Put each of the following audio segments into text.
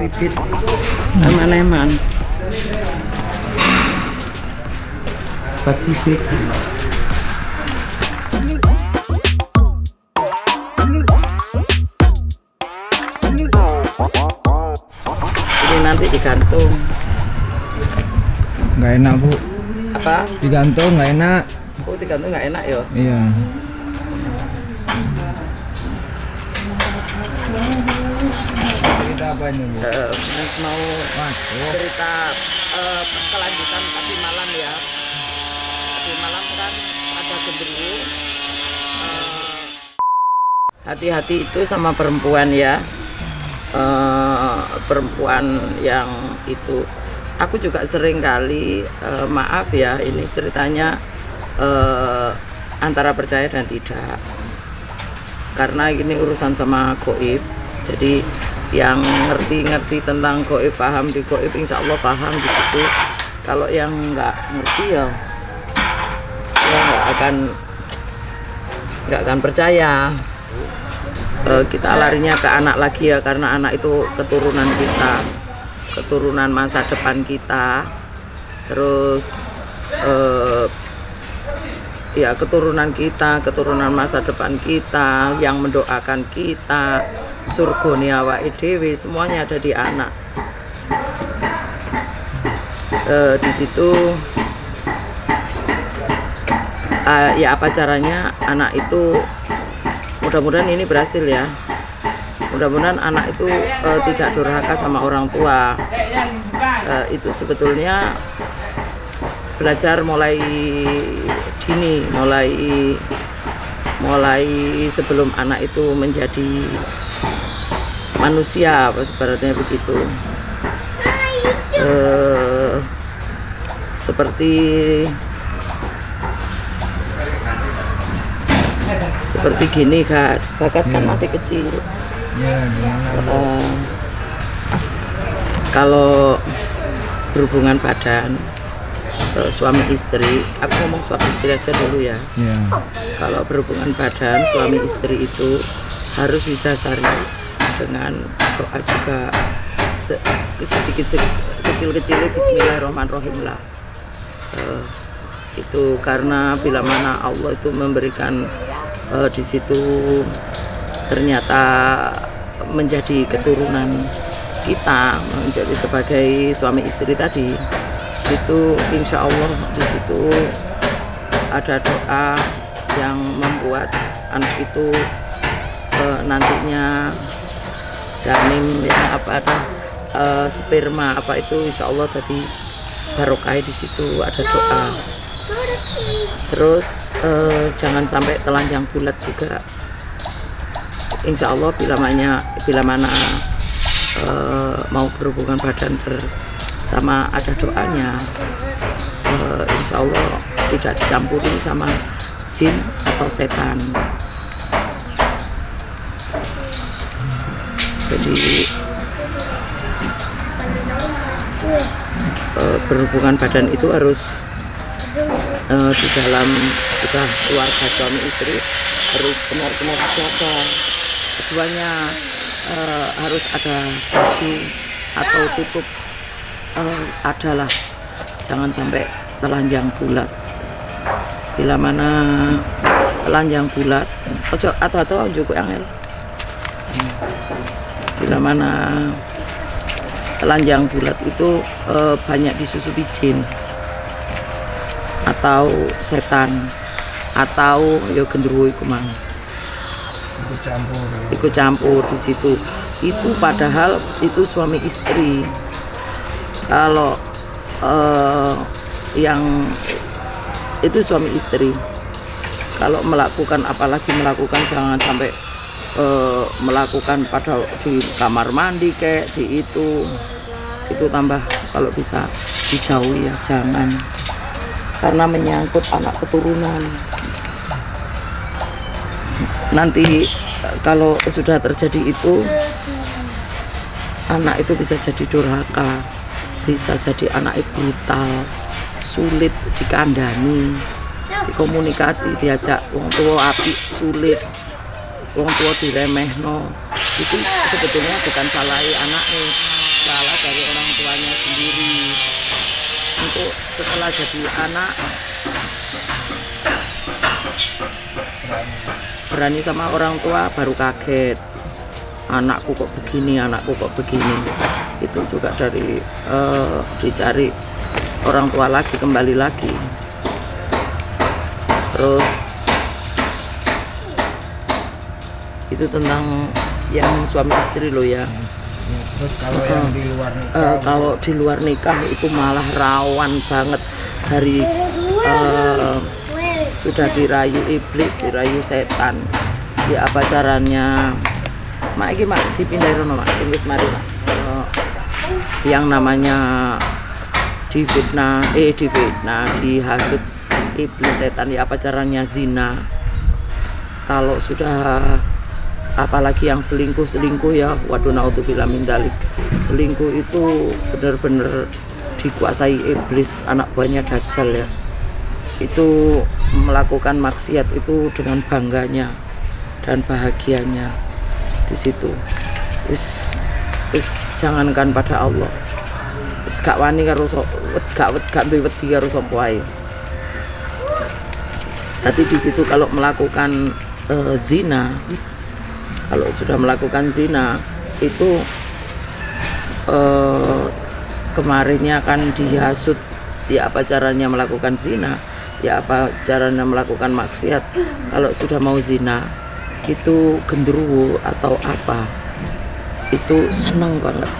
bibit eman-eman. Bibit. Ini nanti digantung. Nggak enak, Bu. Apa? Digantung nggak enak. Oh, digantung nggak enak ya? Iya. Cerita apa ini, Bu? Mau cerita kelanjutan tadi malam ya. Tadi malam kan ada genderuwo. Hati-hati itu sama perempuan ya. Perempuan yang itu. Aku juga sering kali maaf ya, ini ceritanya antara percaya dan tidak. Karena ini urusan sama goib. Jadi yang ngerti tentang goib, paham di goib, insya Allah paham di situ. Kalau yang nggak ngerti ya nggak akan percaya. Kita larinya ke anak lagi ya, karena anak itu keturunan kita, keturunan masa depan kita. Terus ya keturunan kita, keturunan masa depan kita, yang mendoakan kita, surgone awake dhewe, semuanya ada di anak. Di situ ya apa caranya anak itu, mudah-mudahan ini berhasil ya. Mudah-mudahan anak itu tidak durhaka sama orang tua. Itu sebetulnya belajar mulai dini, mulai sebelum anak itu menjadi manusia, sebenarnya begitu. Seperti gini, Gas. Bagas kan masih kecil. Ya, gimana? Kalau berhubungan badan suami istri, aku ngomong suami istri aja dulu ya. Ya. Kalau berhubungan badan suami istri itu harus didasari dengan doa juga, sedikit kecil-kecil, bismillahirrahmanirrahim lah. Itu karena bila mana Allah itu memberikan di situ ternyata menjadi keturunan kita, menjadi sebagai suami istri tadi, itu insya Allah di situ ada doa yang membuat anak itu nantinya janin ya, apa ada sperma apa itu, insya Allah tadi barokah di situ, ada doa. Terus jangan sampai telanjang bulat juga. Insya Allah bila mana mau berhubungan badan bersama ada doanya, insya Allah tidak dicampuri sama jin atau setan. Jadi berhubungan badan itu harus di dalam kita keluarga suami istri harus benar-benar dijaga. Keduanya harus ada baju atau tutup, adalah jangan sampai telanjang bulat. Bila mana telanjang bulat, ojo atau juga angel. Bila mana telanjang bulat itu banyak disusupi jin atau setan atau ya genderuwo iku mang. Ikut campur di situ. Itu padahal itu suami istri. Kalau yang itu suami istri, kalau melakukan, apalagi melakukan, jangan sampai melakukan pada di kamar mandi kayak di itu tambah, kalau bisa dijauhi ya, jangan, karena menyangkut anak keturunan. Nanti kalau sudah terjadi itu, anak itu bisa jadi durhaka, bisa jadi anak brutal, sulit dikandani, dikomunikasi, diajak wong tua api sulit, wong tua diremehno. Itu sebetulnya bukan salah anaknya, dari orang tuanya sendiri. Untuk setelah jadi anak berani sama orang tua baru kaget, anakku kok begini, anakku kok begini. Itu juga dari dicari orang tua lagi, kembali lagi. Terus itu tentang yang suami istri lo ya. Terus kalau yang di luar nikah, Kalau di luar nikah itu malah rawan banget dari sudah dirayu iblis, dirayu setan. Ya apa caranya? Mak iki mak dipindahin rono mak, sing wis mari mak. Yang namanya difitnah, dihasut iblis setan, ya apa caranya zina. Kalau sudah apalagi yang selingkuh ya, waduh naudzubillah min dzalik. Selingkuh itu benar-benar dikuasai iblis, anak buahnya Dajjal ya. Itu melakukan maksiat itu dengan bangganya dan bahagianya di situ. Wis jangankan pada Allah, wis gak wani karo gak duwe wedi karo sapa wae. Tapi di situ kalau melakukan zina, kalau sudah melakukan zina itu kemarinnya kan dihasut, ya apa caranya melakukan zina, ya apa caranya melakukan maksiat. Kalau sudah mau zina itu genderuwo atau apa, itu seneng banget,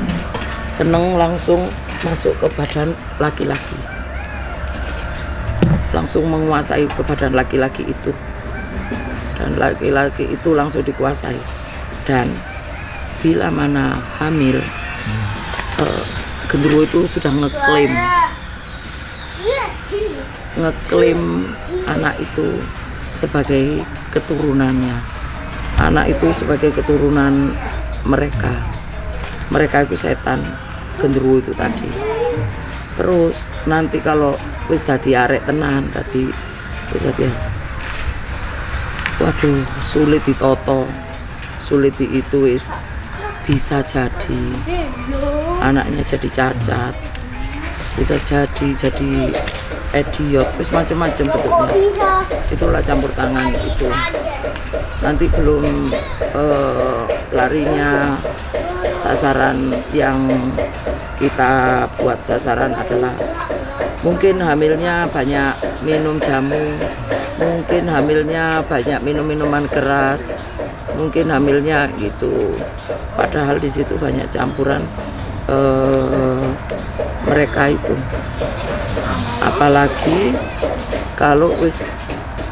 seneng langsung masuk ke badan laki-laki, langsung menguasai ke badan laki-laki itu, dan laki-laki itu langsung dikuasai. Dan bila mana hamil, genderuwo itu sudah ngeklaim anak itu sebagai keturunannya, anak itu sebagai keturunan mereka itu setan, genderuwo itu tadi. Terus nanti kalau wis dadi arek tenan, dadi wis dadi, waduh sulit ditoto, sulit itu wis bisa jadi anaknya jadi cacat, bisa jadi idiot, wis macam-macam bentuknya. Itulah campur tangan itu. Nanti belum larinya sasaran yang kita buat sasaran adalah mungkin hamilnya banyak minum jamu, mungkin hamilnya banyak minum minuman keras, mungkin hamilnya gitu. Padahal di situ banyak campuran mereka itu. Apalagi kalau wis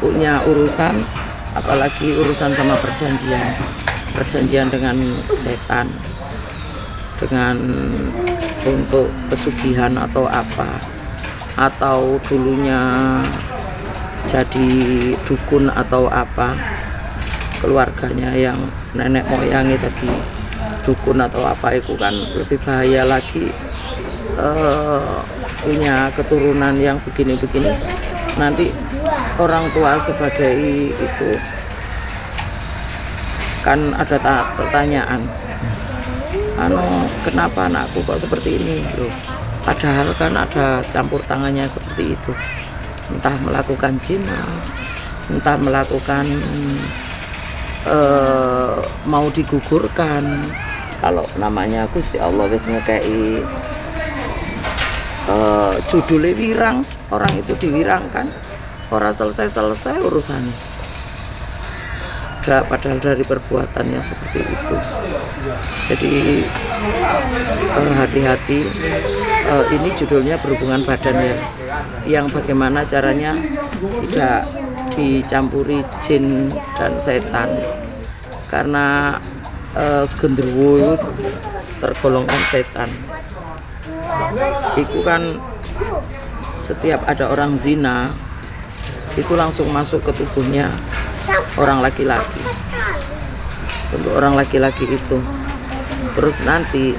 punya urusan, apalagi urusan sama perjanjian dengan setan, dengan untuk pesugihan atau apa, atau dulunya jadi dukun atau apa, keluarganya yang nenek moyangnya tadi dukun atau apa, itu kan lebih bahaya lagi. Punya keturunan yang begini-begini, nanti orang tua sebagai itu kan ada pertanyaan, kenapa anakku kok seperti ini loh, padahal kan ada campur tangannya seperti itu, entah melakukan zina, entah melakukan mau digugurkan. Kalau namanya Gusti Allah wis ngekei judulnya wirang, orang itu diwirangkan, orang selesai urusannya. Padahal dari perbuatannya seperti itu. Jadi hati-hati. Ini judulnya berhubungan badan ya, yang bagaimana caranya tidak dicampuri jin dan setan, karena genderuwo tergolongkan setan. Itu kan setiap ada orang zina itu langsung masuk ke tubuhnya orang laki-laki, untuk orang laki-laki itu. Terus nanti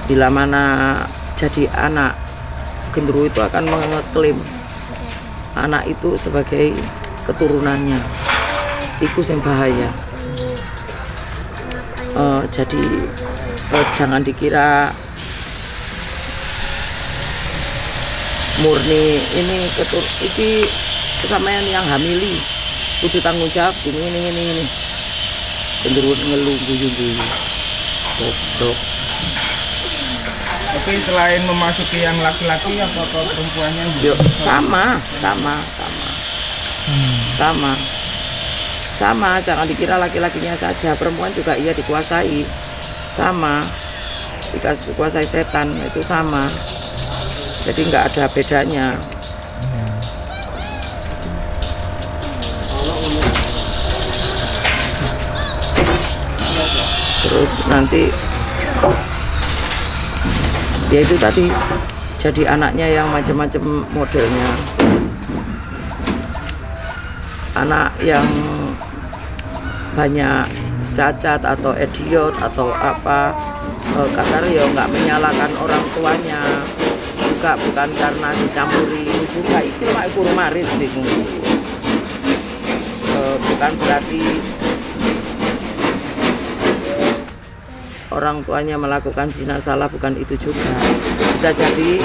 bila mana jadi anak, genderuwo itu akan mengeklaim anak itu sebagai keturunannya. Itu yang bahaya. Jadi jangan dikira murni ini kesampean yang hamili kudu tanggung jawab ini cenderung ngeluh guyu-guyu goblok. Tapi selain memasuki yang laki-laki apa perempuannya Yo, sama, jangan dikira laki-lakinya saja, perempuan juga iya dikuasai, sama, dikuasai setan itu sama, jadi nggak ada bedanya. Terus nanti ya itu tadi jadi anaknya yang macam-macam modelnya, anak yang banyak cacat atau idiot atau apa, kasar ya nggak menyalahkan orang tuanya juga, bukan karena dicampuri juga itu mak iku rumaris bingung. Bukan berarti orang tuanya melakukan zina salah, bukan itu juga. Bisa jadi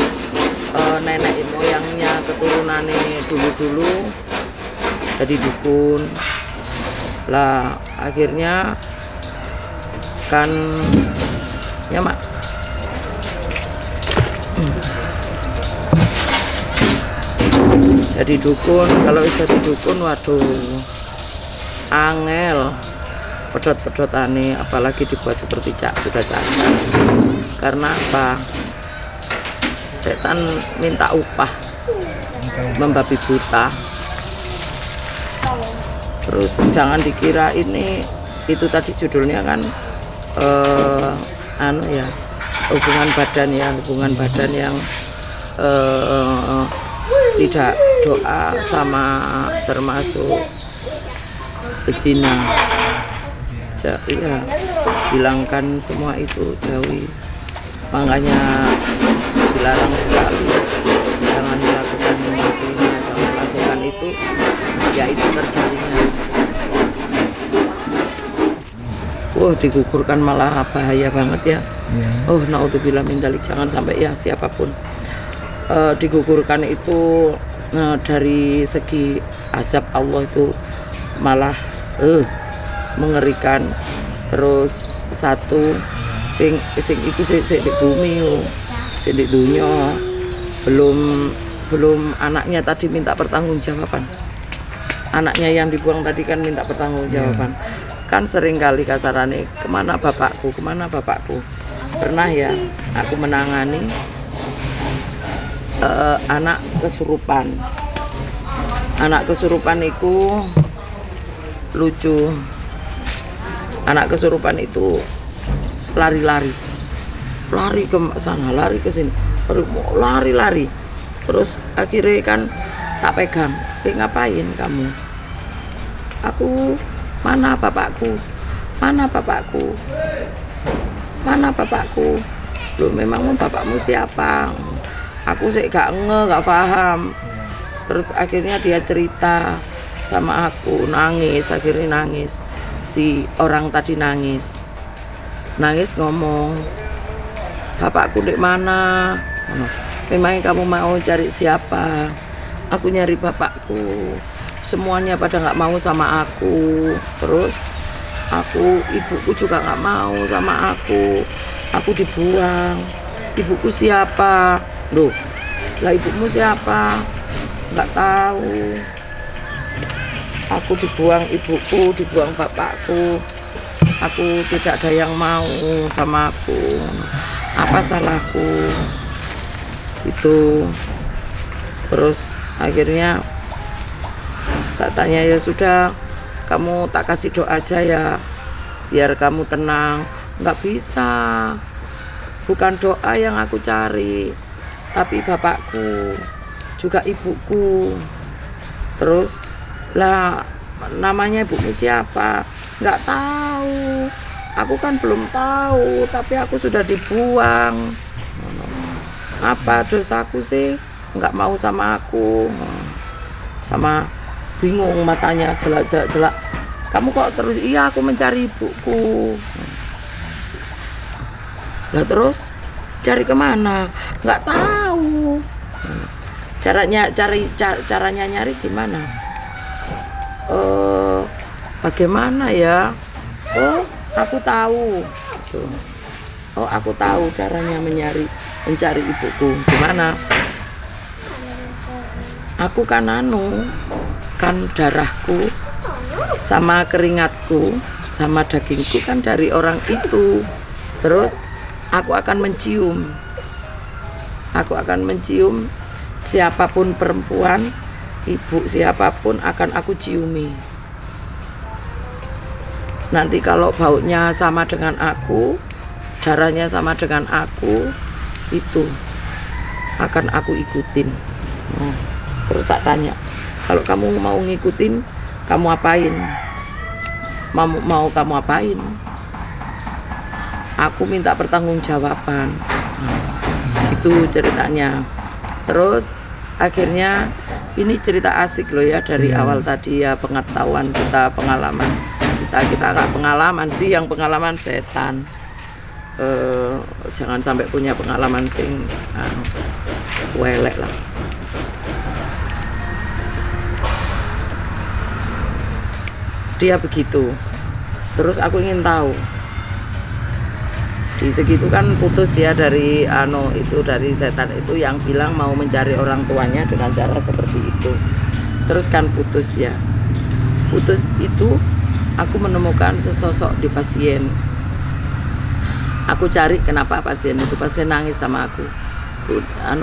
nenek moyangnya keturunannya dulu-dulu jadi dukun lah, akhirnya kan ya mak jadi dukun. Kalau jadi dukun waduh angel pedot-pedot aneh, apalagi dibuat seperti sudah cacat. Karena apa? Setan minta upah, membabi buta. Terus jangan dikira ini itu tadi judulnya kan ya hubungan badan yang tidak doa sama termasuk bezina. Ya, hilangkan semua itu, jauhi. Makanya dilarang sekali, jangan dilakukan zina, jangan lakukan itu, ya itu terjadinya. Digugurkan malah bahaya banget ya. Naudzubillah min dzalik, jangan sampai ya siapapun digugurkan itu dari segi azab Allah itu malah mengerikan. Terus satu sing iku sing di bumi sing di dunia, belum anaknya tadi minta pertanggungjawaban. Anaknya yang dibuang tadi kan minta pertanggungjawaban. Kan sering kali kasarane, kemana bapakku. Pernah ya aku menangani anak kesurupan itu lucu. Anak kesurupan itu lari ke sana, lari ke sini, lari. Terus akhirnya kan tak pegang. Ngapain kamu? Aku, mana bapakku? Loh, memang bapakmu siapa? Aku sih gak paham. Terus akhirnya dia cerita sama aku, akhirnya nangis. Si orang tadi nangis ngomong, bapakku di mana? Memangnya kamu mau cari siapa? Aku nyari bapakku, semuanya pada nggak mau sama aku. Terus ibuku juga nggak mau sama aku dibuang. Ibuku siapa? Loh, lah ibumu siapa? Nggak tahu. Aku dibuang ibuku, dibuang bapakku. Aku tidak ada yang mau sama aku. Apa salahku? Itu. Terus akhirnya tak tanya, ya sudah, kamu tak kasih doa aja ya, biar kamu tenang. Nggak bisa. Bukan doa yang aku cari, tapi bapakku, juga ibuku. Terus lah, namanya ibumu siapa? Nggak tahu. Aku kan belum tahu, tapi aku sudah dibuang. Apa dosaku sih? Nggak mau sama aku. Sama bingung matanya jelak. Kamu kok terus? Iya, aku mencari ibuku. Lah terus cari kemana? Nggak tahu. Caranya nyari gimana? Bagaimana ya? Oh, aku tahu. Tuh. Oh, aku tahu caranya mencari ibuku. Gimana? Aku kan kan darahku sama keringatku sama dagingku kan dari orang itu. Terus aku akan mencium siapapun perempuan, ibu siapapun akan aku ciumi. Nanti kalau baunya sama dengan aku, darahnya sama dengan aku, itu akan aku ikutin. Terus tak tanya, kalau kamu mau ngikutin, kamu apain? Mau kamu apain? Aku minta pertanggungjawaban. Itu ceritanya. Terus akhirnya ini cerita asik loh ya, dari awal tadi ya, pengetahuan kita, pengalaman kita nggak pengalaman sih, yang pengalaman setan. Jangan sampai punya pengalaman sing welek lah. Dia begitu. Terus aku ingin tahu, di segitu kan putus ya dari dari setan itu yang bilang mau mencari orang tuanya dengan cara seperti itu. Terus kan putus ya. Putus itu aku menemukan sesosok di pasien. Aku cari kenapa pasien nangis sama aku.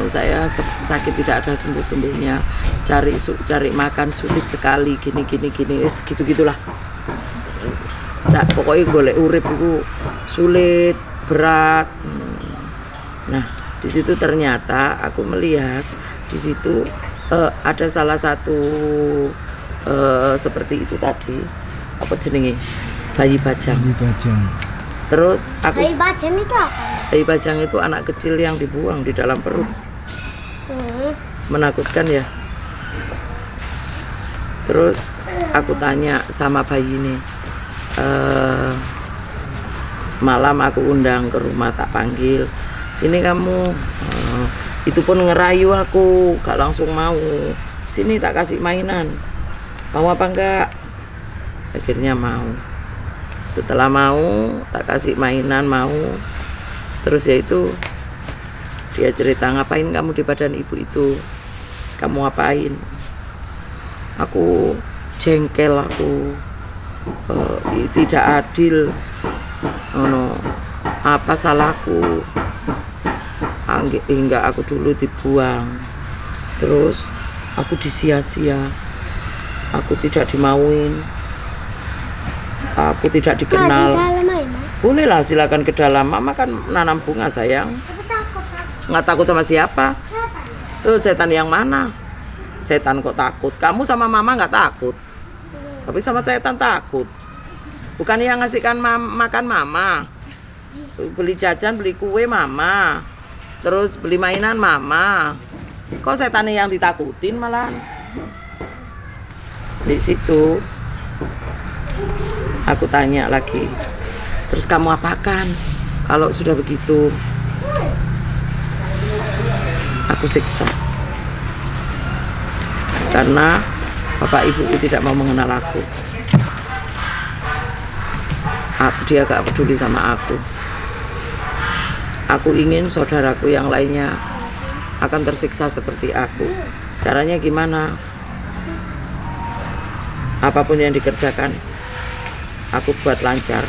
Saya sakit tidak ada sembuh-sembuhnya, cari makan sulit sekali, gini gitulah. Pokoknya golek urip itu sulit, berat. Nah, di situ ternyata aku melihat di situ ada salah satu seperti itu tadi, apa jenenge, bayi bajang. Terus bayi bajang itu apa? Bayi bajang itu anak kecil yang dibuang di dalam perut. Menakutkan ya. Terus aku tanya sama bayi ini, malam aku undang ke rumah, tak panggil, sini kamu. Itu pun ngerayu aku, gak langsung mau. Sini tak kasih mainan, mau apa enggak? Akhirnya mau. Setelah mau, tak kasih mainan, mau. Terus ya itu, dia cerita, ngapain kamu di badan ibu itu? Kamu ngapain? Aku jengkel, aku tidak adil. Apa salahku hingga aku dulu dibuang, terus aku disia-sia, aku tidak dimauin, aku tidak dikenal. Boleh lah, silakan ke dalam. Mama kan nanam bunga sayang. Nggak takut sama siapa? Tuh, setan yang mana? Setan kok takut? Kamu sama mama nggak takut, tapi sama setan takut. Bukan yang ngasihkan makan mama, beli jajan, beli kue mama, terus beli mainan mama. Kok setan yang ditakutin malah? Di situ aku tanya lagi, terus kamu apakan kalau sudah begitu? Aku siksa karena bapak ibuku tidak mau mengenal aku. Dia gak peduli sama aku. Aku ingin saudaraku yang lainnya akan tersiksa seperti aku. Caranya gimana? Apapun yang dikerjakan, aku buat lancar,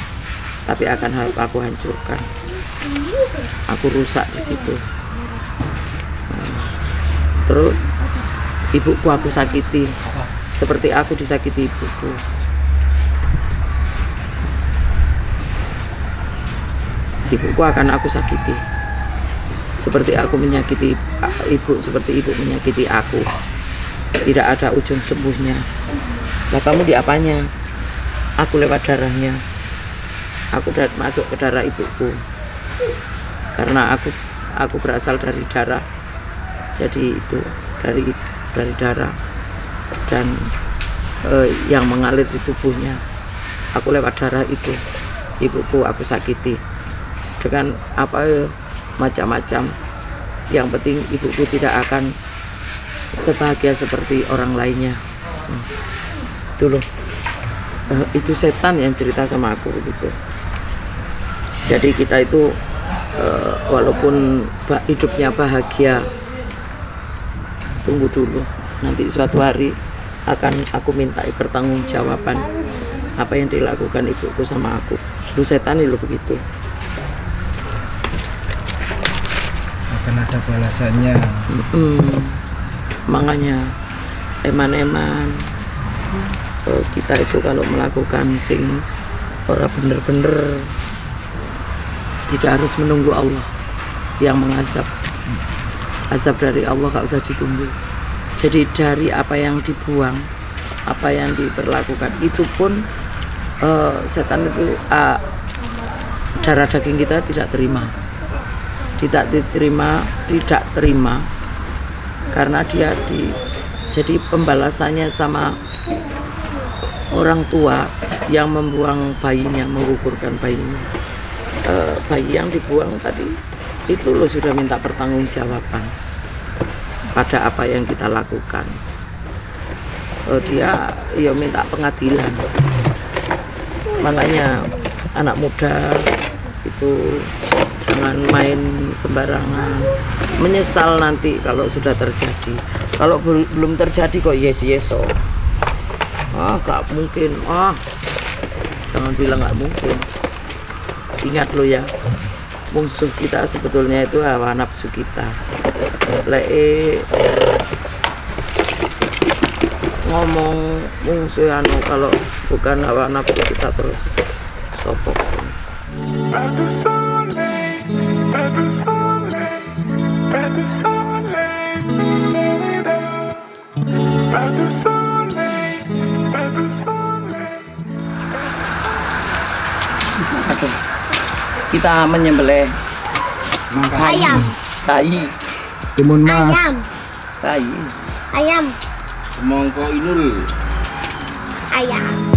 tapi akan aku hancurkan. Aku rusak di situ. Terus ibuku aku sakiti, seperti aku disakiti ibuku. Ibuku akan aku sakiti, seperti aku menyakiti ibu, seperti ibu menyakiti aku. Tidak ada ujung sembuhnya. Lah kamu di apanya? Aku lewat darahnya. Aku masuk ke darah ibuku. Karena aku berasal dari darah. Jadi itu dari darah dan yang mengalir di tubuhnya. Aku lewat darah itu. Ibuku aku sakiti dengan macam-macam. Yang penting ibuku tidak akan sebahagia seperti orang lainnya. Itu loh. Itu setan yang cerita sama aku gitu. Jadi kita itu walaupun hidupnya bahagia, tunggu dulu, nanti suatu hari akan aku mintai pertanggungjawaban apa yang dilakukan ibuku sama aku. Lu setan lu begitu. Akan ada balasannya. Makanya eman-eman kita itu kalau melakukan sing ora bener-bener tidak harus menunggu Allah yang mengazab. Azab dari Allah gak usah ditunggu. Jadi dari apa yang dibuang, apa yang diperlakukan itu pun setan itu darah daging kita tidak terima, tidak terima karena dia jadi pembalasannya sama orang tua yang membuang bayinya, menggugurkan bayinya. Bayi yang dibuang tadi itu lo sudah minta pertanggungjawaban pada apa yang kita lakukan. Dia ya minta pengadilan. Makanya anak muda itu jangan main sembarangan, menyesal nanti kalau sudah terjadi. Kalau belum terjadi kok yes oh. Gak mungkin. Jangan bilang gak mungkin. Ingat lo ya, musuh kita sebetulnya itu hawa nafsu kita. Ngomong musuh kalau bukan hawa nafsu kita terus sopok. Pas de soleil, pas de soleil, pas de soleil, pas de soleil, pas de soleil. Kita menyembelih Ayam. bayi, Timun mas. bayi. Ayam. Semongko inul. Ayam.